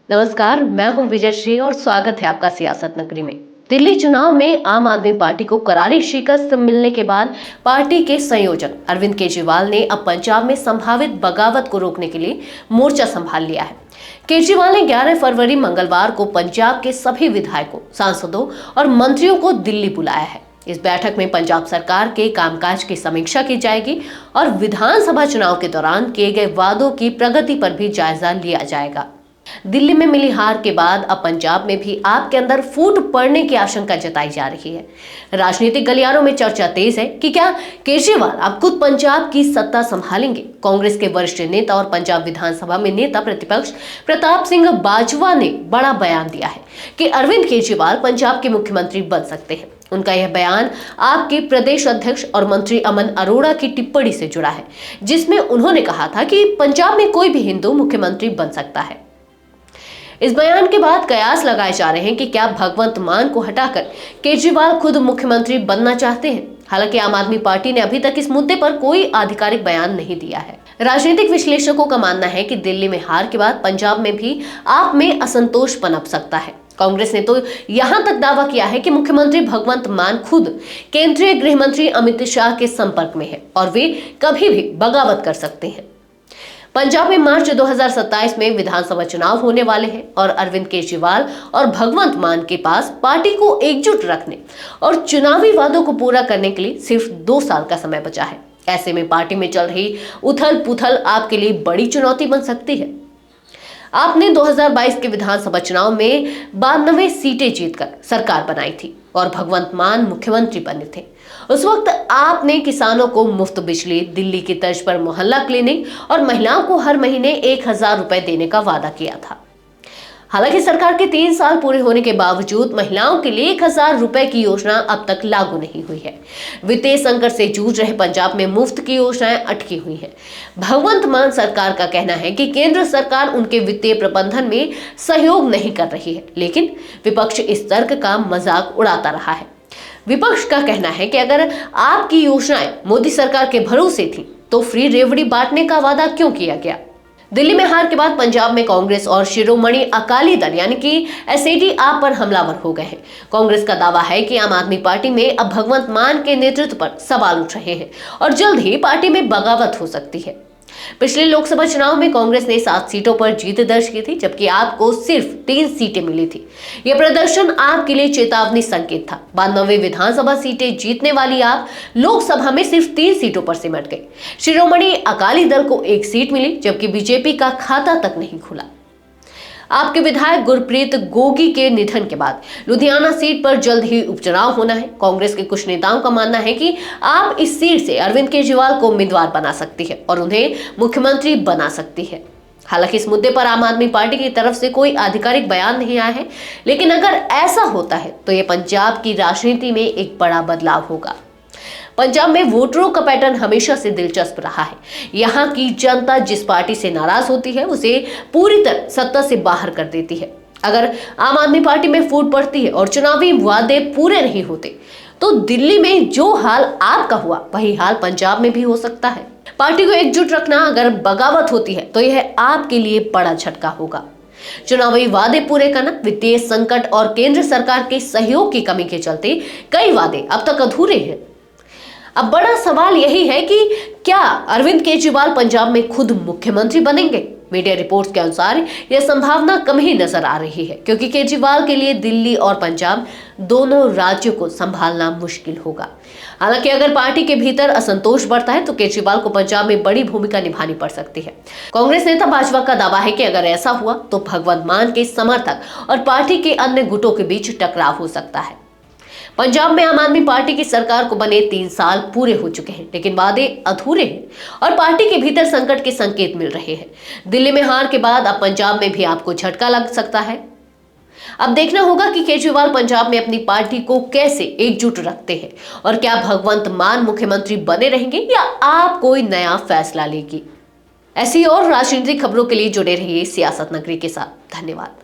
नमस्कार, मैं हूं विजयश्री और स्वागत है आपका सियासत नगरी में। दिल्ली चुनाव में आम आदमी पार्टी को करारी शिकस्त मिलने के बाद पार्टी के संयोजक अरविंद केजरीवाल ने अब पंजाब में संभावित बगावत को रोकने के लिए मोर्चा संभाल लिया है। केजरीवाल ने 11 फरवरी मंगलवार को पंजाब के सभी विधायकों, सांसदों और मंत्रियों को दिल्ली बुलाया है। इस बैठक में पंजाब सरकार के कामकाज की समीक्षा की जाएगी और विधानसभा चुनाव के दौरान किए गए वादों की प्रगति पर भी जायजा लिया जाएगा। दिल्ली में मिली हार के बाद अब पंजाब में भी आप के अंदर फूट पड़ने की आशंका जताई जा रही है। राजनीतिक गलियारों में चर्चा तेज है कि क्या केजरीवाल अब खुद पंजाब की सत्ता संभालेंगे। कांग्रेस के वरिष्ठ नेता और पंजाब विधानसभा में नेता प्रतिपक्ष प्रताप सिंह बाजवा ने बड़ा बयान दिया है कि अरविंद केजरीवाल पंजाब के मुख्यमंत्री बन सकते हैं। उनका यह बयान आपके प्रदेश अध्यक्ष और मंत्री अमन अरोड़ा की टिप्पणी से जुड़ा है, जिसमें उन्होंने कहा था कि पंजाब में कोई भी हिंदू मुख्यमंत्री बन सकता है। इस बयान के बाद कयास लगाए जा रहे हैं कि क्या भगवंत मान को हटाकर केजरीवाल खुद मुख्यमंत्री बनना चाहते हैं। हालांकि आम आदमी पार्टी ने अभी तक इस मुद्दे पर कोई आधिकारिक बयान नहीं दिया है। राजनीतिक विश्लेषकों का मानना है कि दिल्ली में हार के बाद पंजाब में भी आप में असंतोष पनप सकता है। कांग्रेस ने तो यहां तक दावा किया है कि मुख्यमंत्री भगवंत मान खुद केंद्रीय गृह मंत्री अमित शाह के संपर्क में है और वे कभी भी बगावत कर सकते हैं। पंजाब में मार्च 2027 में विधानसभा चुनाव होने वाले हैं और अरविंद केजरीवाल और भगवंत मान के पास पार्टी को एकजुट रखने और चुनावी वादों को पूरा करने के लिए सिर्फ 2 साल का समय बचा है। ऐसे में पार्टी में चल रही उथल पुथल आपके लिए बड़ी चुनौती बन सकती है। आपने 2022 के विधानसभा चुनाव में 92 सीटें जीतकर सरकार बनाई थी और भगवंत मान मुख्यमंत्री बने थे। उस वक्त आपने किसानों को मुफ्त बिजली, दिल्ली की तर्ज पर मोहल्ला क्लिनिक और महिलाओं को हर महीने 1000 रुपए देने का वादा किया था। हालांकि सरकार के 3 साल पूरे होने के बावजूद महिलाओं के लिए 1000 रुपए की योजना अब तक लागू नहीं हुई है। वित्तीय संकट से जूझ रहे पंजाब में मुफ्त की योजनाएं अटकी हुई हैं। भगवंत मान सरकार का कहना है कि केंद्र सरकार उनके वित्तीय प्रबंधन में सहयोग नहीं कर रही है, लेकिन विपक्ष इस तर्क का मजाक उड़ाता रहा है। विपक्ष का कहना है कि अगर आपकी योजनाएं मोदी सरकार के भरोसे थी तो फ्री रेवड़ी बांटने का वादा क्यों किया गया। दिल्ली में हार के बाद पंजाब में कांग्रेस और शिरोमणि अकाली दल यानी कि एसएडी आप पर हमलावर हो गए हैं। कांग्रेस का दावा है कि आम आदमी पार्टी में अब भगवंत मान के नेतृत्व पर सवाल उठ रहे हैं और जल्द ही पार्टी में बगावत हो सकती है। पिछले लोकसभा चुनाव में कांग्रेस ने 7 सीटों पर जीत दर्ज की थी, जबकि आपको सिर्फ 3 सीटें मिली थी। यह प्रदर्शन आपके लिए चेतावनी संकेत था। 92 विधानसभा सीटें जीतने वाली आप लोकसभा में सिर्फ 3 सीटों पर सिमट गए। शिरोमणि अकाली दल को 1 सीट मिली, जबकि बीजेपी का खाता तक नहीं खुला। आपके विधायक गुरप्रीत गोगी के निधन के बाद लुधियाना सीट पर जल्द ही उपचुनाव होना है। कांग्रेस के कुछ नेताओं का मानना है कि आप इस सीट से अरविंद केजरीवाल को उम्मीदवार बना सकती है और उन्हें मुख्यमंत्री बना सकती है। हालांकि इस मुद्दे पर आम आदमी पार्टी की तरफ से कोई आधिकारिक बयान नहीं आया है, लेकिन अगर ऐसा होता है तो यह पंजाब की राजनीति में एक बड़ा बदलाव होगा। पंजाब में वोटरों का पैटर्न हमेशा से दिलचस्प रहा है। यहाँ की जनता जिस पार्टी से नाराज होती है उसे पूरी तरह सत्ता से बाहर कर देती है। अगर आम आदमी पार्टी में फूट पड़ती है और चुनावी वादे पूरे नहीं होते तो दिल्ली में जो हाल आपका हुआ वही हाल पंजाब में भी हो सकता है। पार्टी को एकजुट रखना अगर बगावत होती है तो यह आपके लिए बड़ा झटका होगा। चुनावी वादे पूरे करना, वित्तीय संकट और केंद्र सरकार के सहयोग की कमी के चलते कई वादे अब तक अधूरे हैं। अब बड़ा सवाल यही है कि क्या अरविंद केजरीवाल पंजाब में खुद मुख्यमंत्री बनेंगे। मीडिया रिपोर्ट्स के अनुसार यह संभावना कम ही नजर आ रही है, क्योंकि केजरीवाल के लिए दिल्ली और पंजाब दोनों राज्यों को संभालना मुश्किल होगा। हालांकि अगर पार्टी के भीतर असंतोष बढ़ता है तो केजरीवाल को पंजाब में बड़ी भूमिका निभानी पड़ सकती है। कांग्रेस नेता बाजवा का दावा है कि अगर ऐसा हुआ तो भगवंत मान के समर्थक और पार्टी के अन्य गुटों के बीच टकराव हो सकता है। पंजाब में आम आदमी पार्टी की सरकार को बने 3 साल पूरे हो चुके हैं, लेकिन वादे अधूरे हैं और पार्टी के भीतर संकट के संकेत मिल रहे हैं। दिल्ली में हार के बाद अब पंजाब में भी आपको झटका लग सकता है। अब देखना होगा कि केजरीवाल पंजाब में अपनी पार्टी को कैसे एकजुट रखते हैं और क्या भगवंत मान मुख्यमंत्री बने रहेंगे या आप कोई नया फैसला लेगी। ऐसी और राजनीतिक खबरों के लिए जुड़े रहिए सियासत नगरी के साथ। धन्यवाद।